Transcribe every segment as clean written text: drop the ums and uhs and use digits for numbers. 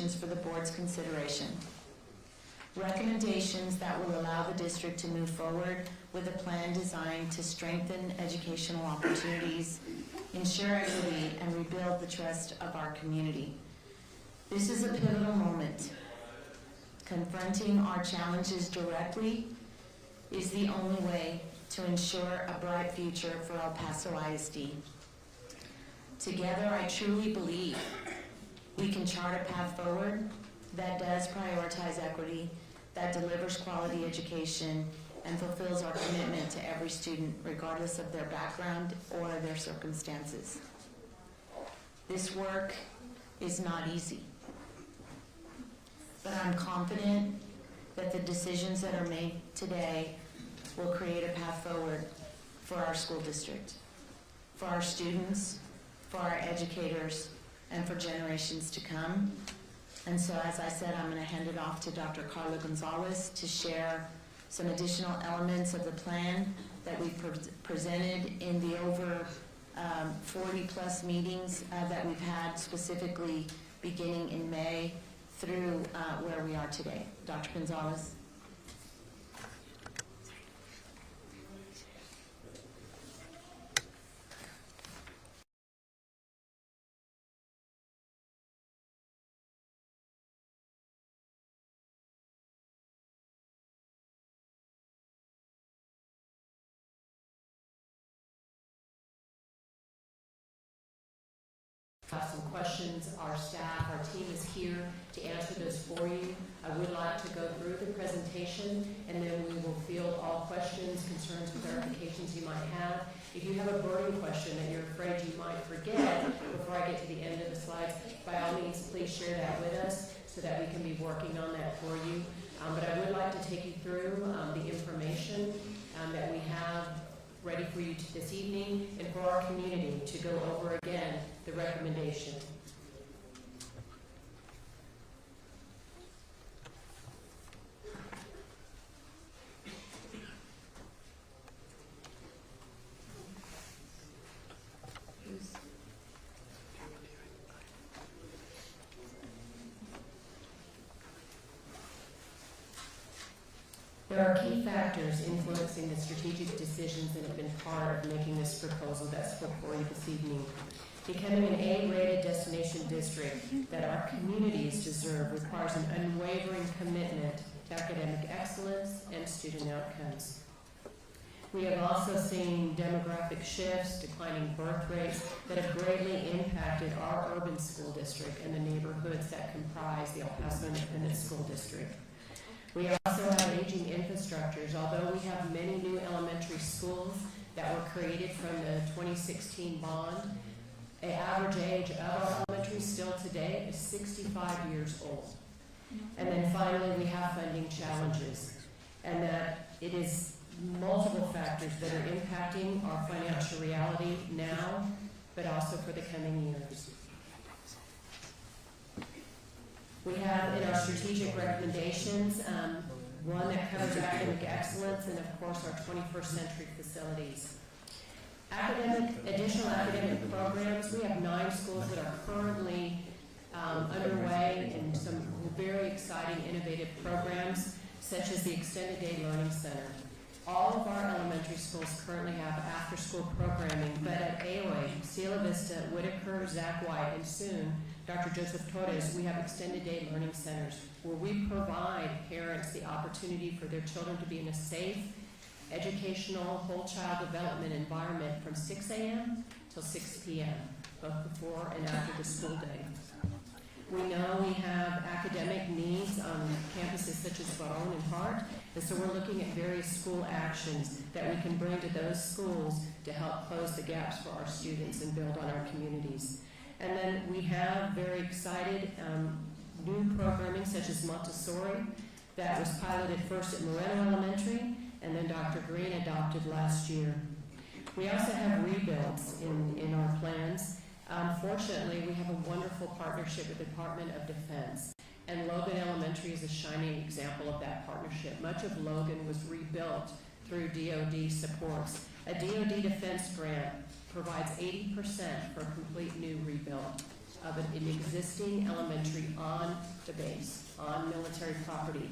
recommendations for the board's consideration. Recommendations that will allow the district to move forward with a plan designed to strengthen educational opportunities, ensure equity, and rebuild the trust of our community. This is a pivotal moment. Confronting our challenges directly is the only way to ensure a bright future for El Paso ISD. Together, I truly believe we can chart a path forward that does prioritize equity, that delivers quality education, and fulfills our commitment to every student, regardless of their background or their circumstances. This work is not easy, but I'm confident that the decisions that are made today will create a path forward for our school district, for our students, for our educators, and for generations to come. And so, as I said, I'm going to hand it off to Dr. Carla Gonzalez to share some additional elements of the plan that we've presented in the over 40-plus meetings that we've had, specifically beginning in May through where we are today. Dr. Gonzalez. Have some questions. Our staff, our team is here to answer those for you. I would like to go through the presentation, and then we will field all questions, concerns, clarifications you might have. If you have a burning question that you're afraid you might forget before I get to the end of the slides, by all means, please share that with us so that we can be working on that for you. But I would like to take you through the information that we have ready for you this evening and for our community to go over again the recommendation. There are key factors influencing the strategic decisions that have been part of making this proposal that's before you this evening. Becoming an A-rated destination district that our communities deserve requires an unwavering commitment to academic excellence and student outcomes. We have also seen demographic shifts, declining birth rates that have greatly impacted our urban school district and the neighborhoods that comprise the El Paso Independent School District. We also have aging infrastructures. Although we have many new elementary schools that were created from the 2016 bond, the average age of our elementary still today is 65 years old. And then finally, we have funding challenges, and that it is multiple factors that are impacting our financial reality now, but also for the coming years. We have in our strategic recommendations one that covers academic excellence and, of course, our 21st century facilities. Additional academic programs, we have 9 schools that are currently underway and some very exciting, innovative programs, such as the Extended Day Learning Center. All of our elementary schools currently have after-school programming, but at AOA, Cielo Vista, Whitaker, Zach White, and soon Dr. Joseph Torres, we have extended day learning centers where we provide parents the opportunity for their children to be in a safe, educational, whole child development environment from 6 a.m. till 6 p.m., both before and after the school day. We know we have academic needs on campuses such as Barón and Hart, and so we're looking at various school actions that we can bring to those schools to help close the gaps for our students and build on our communities. And then we have very excited new programming such as Montessori that was piloted first at Moreno Elementary and then Dr. Green adopted last year. We also have rebuilds in our plans. Fortunately, we have a wonderful partnership with the Department of Defense, and Logan Elementary is a shining example of that partnership. Much of Logan was rebuilt through DoD supports. A DoD defense grant provides 80% for a complete new rebuild of an existing elementary on the base on military property.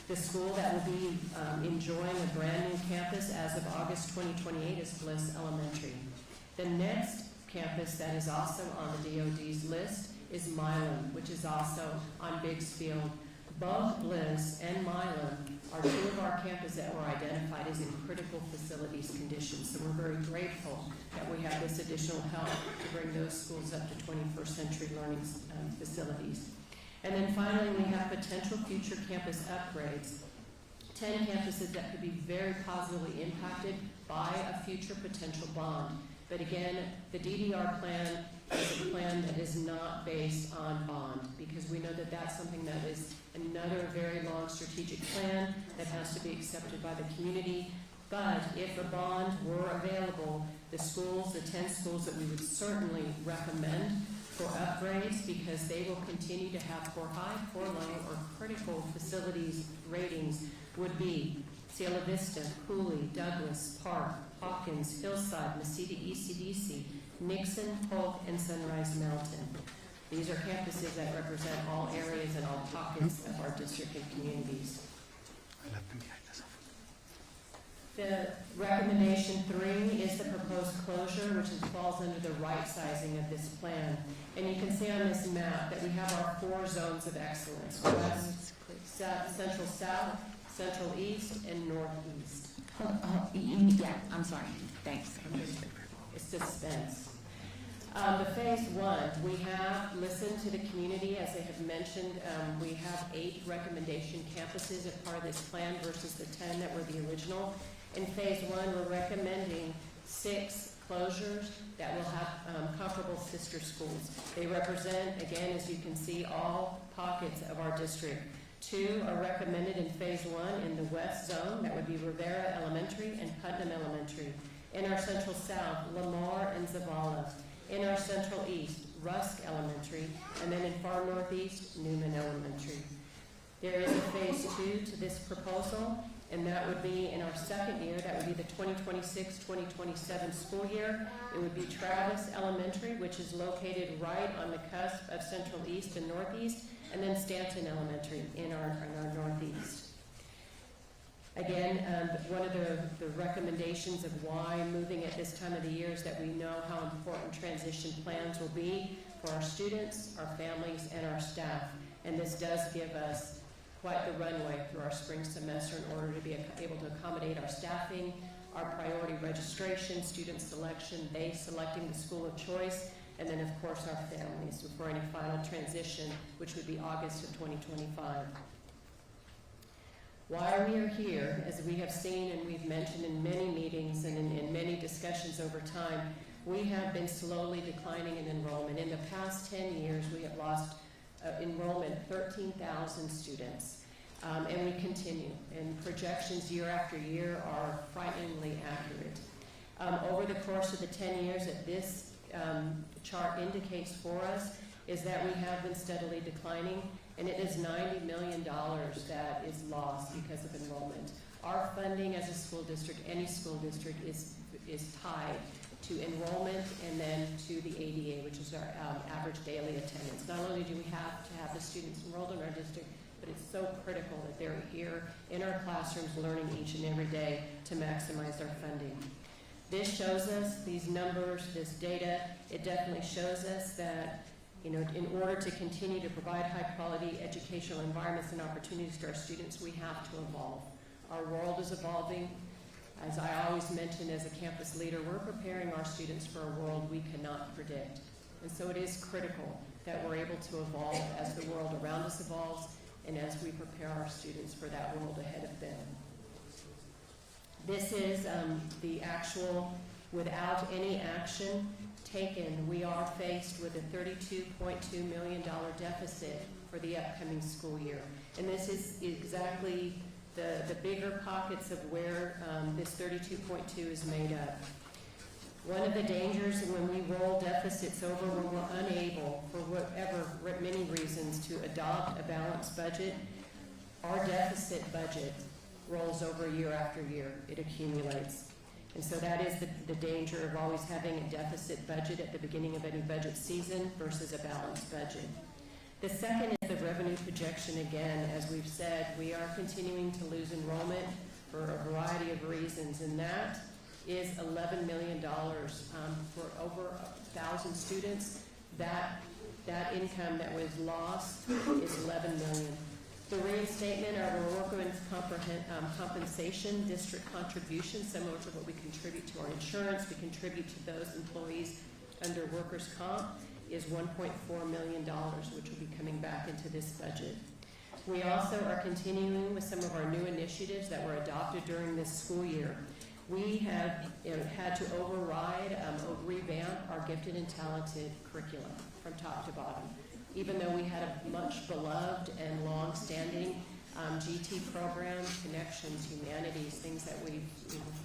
The school that will be enjoying a brand new campus as of August 2028 is Bliss Elementary. The next campus that is also on the DOD's list is Milam, which is also on Biggs Field. Both Bliss and Milam are two of our campuses that were identified as in critical facilities conditions. So we're very grateful that we have this additional help to bring those schools up to 21st century learning facilities. And then finally, we have potential future campus upgrades. 10 campuses that could be very positively impacted by a future potential bond. But again, the DDR plan is a plan that is not based on bond, because we know that that's something that is another very long strategic plan that has to be accepted by the community. But if a bond were available, the schools, the 10 schools that we would certainly recommend for upgrades, because they will continue to have for high, for low, or critical facilities ratings, would be Cielo Vista, Cooley, Douglas, Park, Hawkins, Hillside, Meseta ECDC, Nixon, Polk, and Sunrise Mountain. These are campuses that represent all areas and all pockets of our district and communities. The recommendation 3 is the proposed closure, which falls under the right sizing of this plan. And you can see on this map that we have our 4 zones of excellence: west, central south, central east, and northeast. Yeah, I'm sorry. Thanks. It's suspense. The phase 1, we have listened to the community. As they have mentioned, we have 8 recommendation campuses as part of this plan versus the 10 that were the original. In phase 1, we're recommending 6 closures that will have comparable sister schools. They represent, again, as you can see, all pockets of our district. 2 are recommended in phase 1 in the west zone. That would be Rivera Elementary and Putnam Elementary. In our central south, Lamar and Zavala. In our central east, Rusk Elementary. And then in far northeast, Newman Elementary. There is a phase 2 to this proposal, and that would be in our second year. That would be the 2026-2027 school year. It would be Travis Elementary, which is located right on the cusp of central east and northeast, and then Stanton Elementary in our northeast. Again, one of the recommendations of why moving at this time of the year is that we know how important transition plans will be for our students, our families, and our staff. And this does give us quite the runway through our spring semester in order to be able to accommodate our staffing, our priority registration, student selection, they selecting the school of choice, and then of course our families for any final transition, which would be August of 2025. Why we are here, as we have seen and we've mentioned in many meetings and in many discussions over time, we have been slowly declining in enrollment. In the past 10 years, we have lost enrollment 13,000 students, and we continue. And projections year after year are frighteningly accurate. Over the course of the 10 years that this chart indicates for us is that we have been steadily declining, and it is $90 million that is lost because of enrollment. Our funding as a school district, any school district, is tied to enrollment and then to the ADA, which is our average daily attendance. Not only do we have to have the students enrolled in our district, but it's so critical that they're here in our classrooms learning each and every day to maximize our funding. This shows us, these numbers, this data, it definitely shows us that, you know, in order to continue to provide high-quality educational environments and opportunities to our students, we have to evolve. Our world is evolving. As I always mention as a campus leader, we're preparing our students for a world we cannot predict. And so it is critical that we're able to evolve as the world around us evolves and as we prepare our students for that world ahead of them. This is the actual, without any action taken, we are faced with a $32.2 million deficit for the upcoming school year. And this is exactly the bigger pockets of where this 32.2 is made up. One of the dangers when we roll deficits over when we're unable, for whatever many reasons, to adopt a balanced budget, our deficit budget rolls over year after year. It accumulates. And so that is the danger of always having a deficit budget at the beginning of any budget season versus a balanced budget. The second is the revenue projection. projection again. As we've said, we are continuing to lose enrollment for a variety of reasons, and that is $11 million for over 1,000 students. That income that was lost is $11 million. The reinstatement of our workers' compensation district contribution, similar to what we contribute to our insurance, we contribute to those employees under workers' comp, is $1.4 million, which will be coming back into this budget. We also are continuing with some of our new initiatives that were adopted during this school year. We have had to override, revamp our gifted and talented curriculum from top to bottom. Even though we had a much beloved and long-standing GT program, Connections, Humanities, things that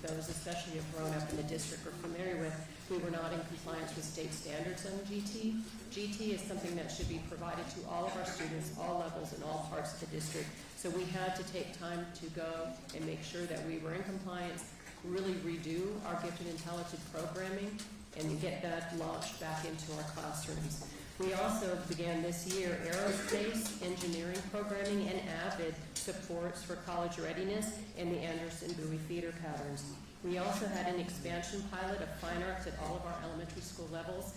those especially have grown up in the district are familiar with, we were not in compliance with state standards on GT. GT is something that should be provided to all of our students, all levels, and all parts of the district. So we had to take time to go and make sure that we were in compliance, really redo our gifted and talented programming, and get that launched back into our classrooms. We also began this year aerospace engineering programming and AVID supports for college readiness and the Anderson Bowie feeder patterns. We also had an expansion pilot of fine arts at all of our elementary school levels.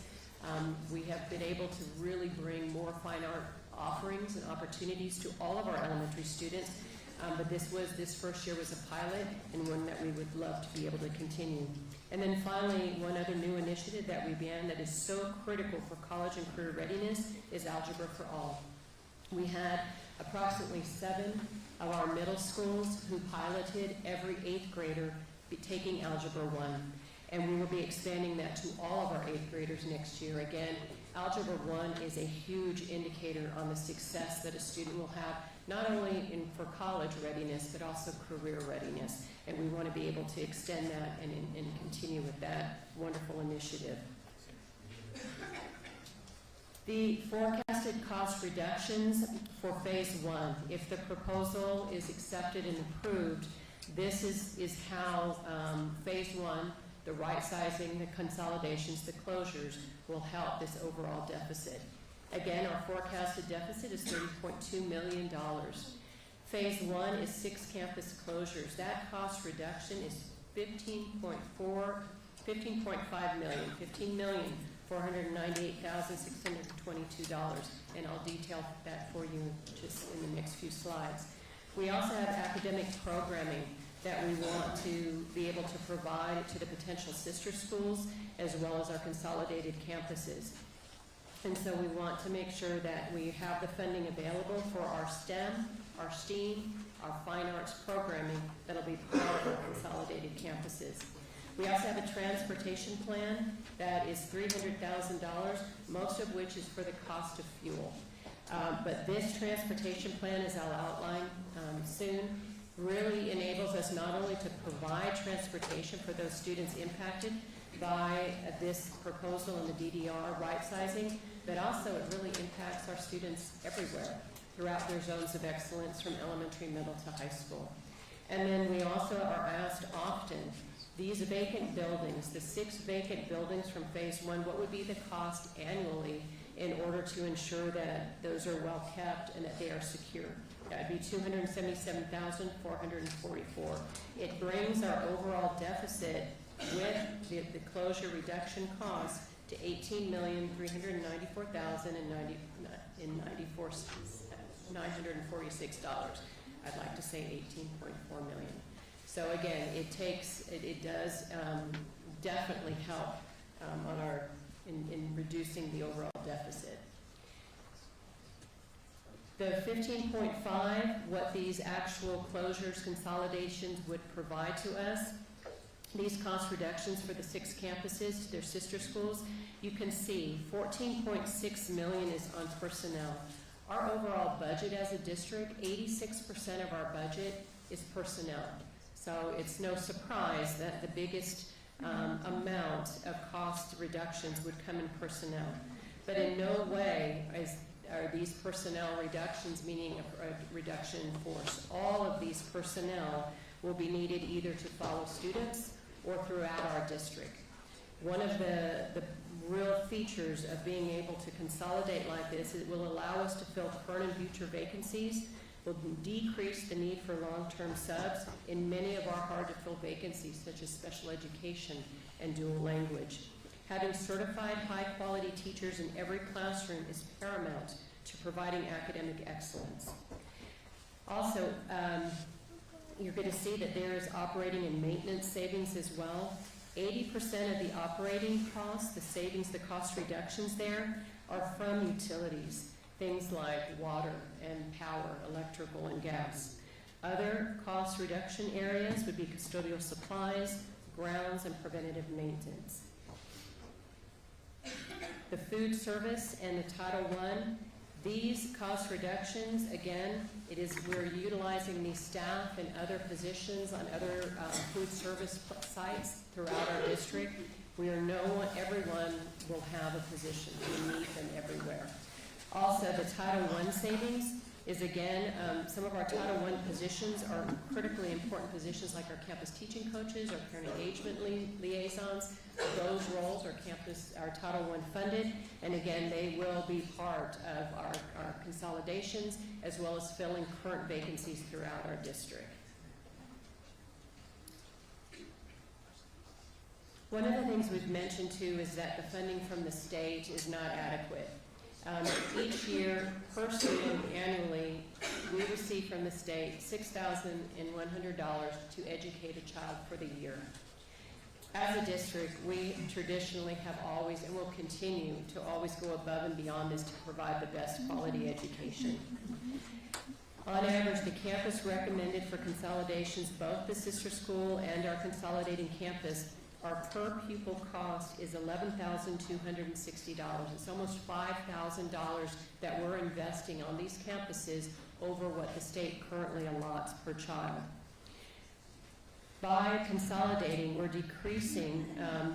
We have been able to really bring more fine art offerings and opportunities to all of our elementary students, but this first year was a pilot and one that we would love to be able to continue. And then finally, one other new initiative that we began that is so critical for college and career readiness is Algebra for All. We had approximately 7 of our middle schools who piloted every 8th grader taking Algebra 1. And we will be expanding that to all of our 8th graders next year. Again, Algebra 1 is a huge indicator on the success that a student will have, not only for college readiness, but also career readiness. And we want to be able to extend that and continue with that wonderful initiative. The forecasted cost reductions for Phase 1, if the proposal is accepted and approved, this is how Phase 1, the right sizing, the consolidations, the closures, will help this overall deficit. Again, our forecasted deficit is $30.2 million. Phase 1 is 6 campus closures. That cost reduction is $15.5 million, $15,498,622, and I'll detail that for you just in the next few slides. We also have academic programming that we want to be able to provide to the potential sister schools as well as our consolidated campuses. And so we want to make sure that we have the funding available for our STEM, our STEAM, our fine arts programming that'll be part of our consolidated campuses. We also have a transportation plan that is $300,000, most of which is for the cost of fuel. But this transportation plan, as I'll outline soon, really enables us not only to provide transportation for those students impacted by this proposal in the DDR right sizing, but also it really impacts our students everywhere throughout their zones of excellence from elementary, middle to high school. And then we also are asked often, these vacant buildings, the 6 vacant buildings from Phase 1, what would be the cost annually in order to ensure that those are well kept and that they are secure? That would be $277,444. It brings our overall deficit with the closure reduction cost to $18,395,946. I'd like to say $18.4 million. So again, it does definitely help in reducing the overall deficit. The 15.5, what these actual closures, consolidations would provide to us, these cost reductions for the 6 campuses, their sister schools, you can see $14.6 million is on personnel. Our overall budget as a district, 86% of our budget is personnel. So it's no surprise that the biggest amount of cost reductions would come in personnel. But in no way are these personnel reductions meaning a reduction in force. All of these personnel will be needed either to follow students or throughout our district. One of the real features of being able to consolidate like this. It will allow us to fill current and future vacancies, will decrease the need for long-term subs in many of our hard-to-fill vacancies, such as special education and dual language. Having certified high-quality teachers in every classroom is paramount to providing academic excellence. Also, you're going to see that there is operating and maintenance savings as well. 80% of the operating costs, the savings, the cost reductions there, are from utilities, things like water and power, electrical and gas. Other cost reduction areas would be custodial supplies, grounds, and preventative maintenance. The food service and the Title I, these cost reductions, again, we're utilizing these staff and other positions on other food service sites throughout our district. Everyone will have a position. We need them everywhere. Also, the Title I savings is, again, some of our Title I positions are critically important positions, like our campus teaching coaches, our parent engagement liaisons. Those roles are Title I funded, and again, they will be part of our consolidations, as well as filling current vacancies throughout our district. One of the things we've mentioned too is that the funding from the state is not adequate. Each year, per student, annually, we receive from the state $6,100 to educate a child for the year. As a district, we traditionally have always, and will continue to always go above and beyond this to provide the best quality education. On average, the campus recommended for consolidations, both the sister school and our consolidating campus, our per pupil cost is $11,260. It's almost $5,000 that we're investing on these campuses over what the state currently allots per child. By consolidating, we're decreasing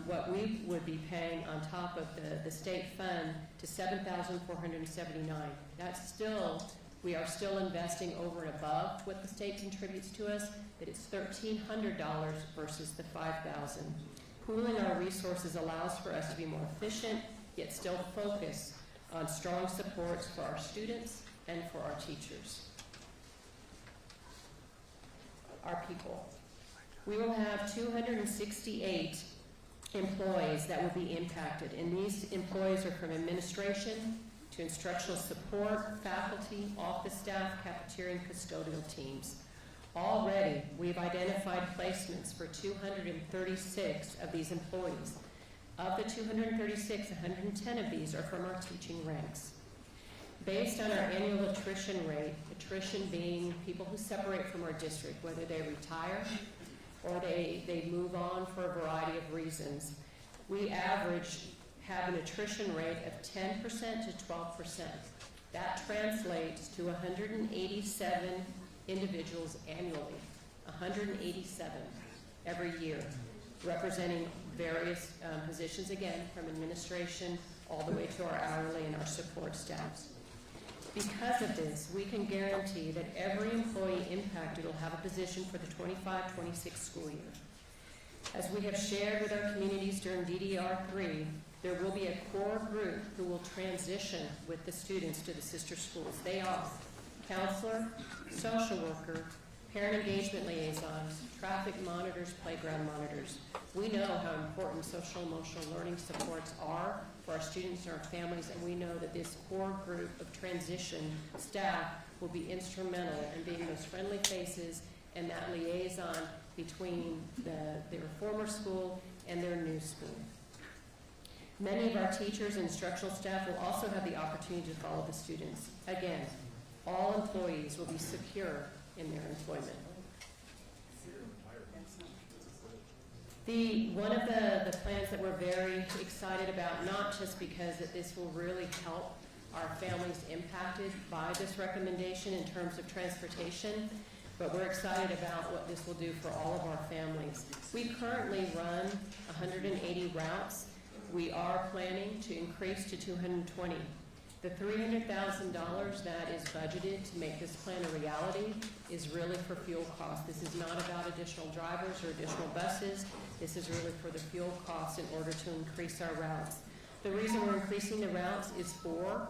what we would be paying on top of the state fund to $7,479. That's still, we are still investing over and above what the state contributes to us, that it's $1,300 versus the $5,000. Pooling our resources allows for us to be more efficient, yet still focus on strong supports for our students and for our teachers. Our people. We will have 268 employees that will be impacted, and these employees are from administration to instructional support, faculty, office staff, cafeteria, and custodial teams. Already, we've identified placements for 236 of these employees. Of the 236, 110 of these are from our teaching ranks. Based on our annual attrition rate, attrition being people who separate from our district, whether they retire or they move on for a variety of reasons, we have an attrition rate of 10% to 12%. That translates to 187 individuals annually, 187 every year, representing various positions, again, from administration all the way to our hourly and our support staffs. Because of this, we can guarantee that every employee impacted will have a position for the 25-26 school year. As we have shared with our communities during DDR3, there will be a core group who will transition with the students to the sister schools. They are counselor, social worker, parent engagement liaisons, traffic monitors, playground monitors. We know how important social emotional learning supports are for our students and our families, and we know that this core group of transition staff will be instrumental in being those friendly faces and that liaison between their former school and their new school. Many of our teachers and instructional staff will also have the opportunity to follow the students. Again, all employees will be secure in their employment. One of the plans that we're very excited about, not just because that this will really help our families impacted by this recommendation in terms of transportation, but we're excited about what this will do for all of our families. We currently run 180 routes. We are planning to increase to 220. The $300,000 that is budgeted to make this plan a reality is really for fuel costs. This is not about additional drivers or additional buses. This is really for the fuel costs in order to increase our routes. The reason we're increasing the routes is for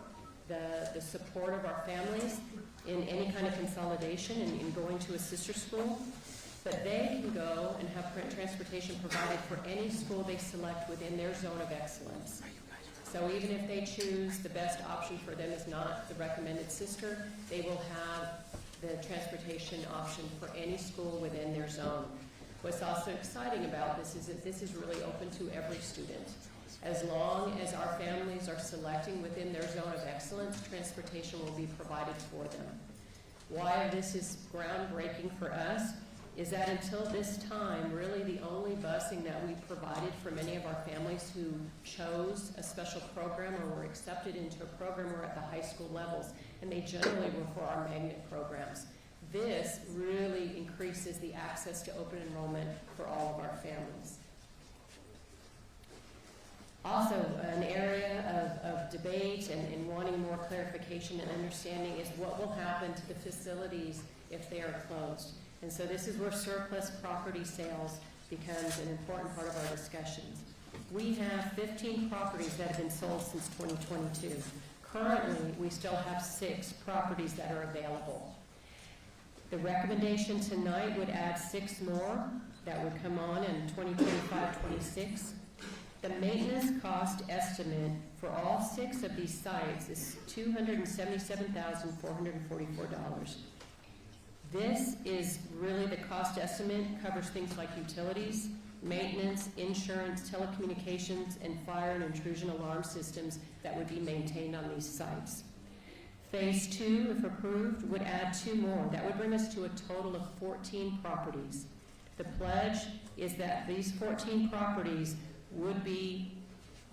the support of our families in any kind of consolidation and in going to a sister school. But they can go and have transportation provided for any school they select within their zone of excellence. So even if they choose the best option for them is not the recommended sister, they will have the transportation option for any school within their zone. What's also exciting about this is that this is really open to every student. As long as our families are selecting within their zone of excellence, transportation will be provided for them. Why this is groundbreaking for us is that until this time, really the only busing that we provided for many of our families who chose a special program or were accepted into a program were at the high school levels, and they generally were for our magnet programs. This really increases the access to open enrollment for all of our families. Also, an area of debate and wanting more clarification and understanding is what will happen to the facilities if they are closed. And so this is where surplus property sales becomes an important part of our discussions. We have 15 properties that have been sold since 2022. Currently, we still have 6 properties that are available. The recommendation tonight would add 6 more that would come on in 2025-26. The maintenance cost estimate for all 6 of these sites is $277,444. This is really the cost estimate, covers things like utilities, maintenance, insurance, telecommunications, and fire and intrusion alarm systems that would be maintained on these sites. Phase 2, if approved, would add 2 more. That would bring us to a total of 14 properties. The pledge is that these 14 properties would be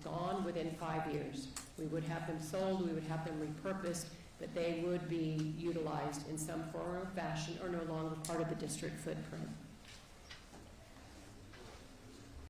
gone within 5 years. We would have them sold, we would have them repurposed, but they would be utilized in some form or fashion or no longer part of the district footprint.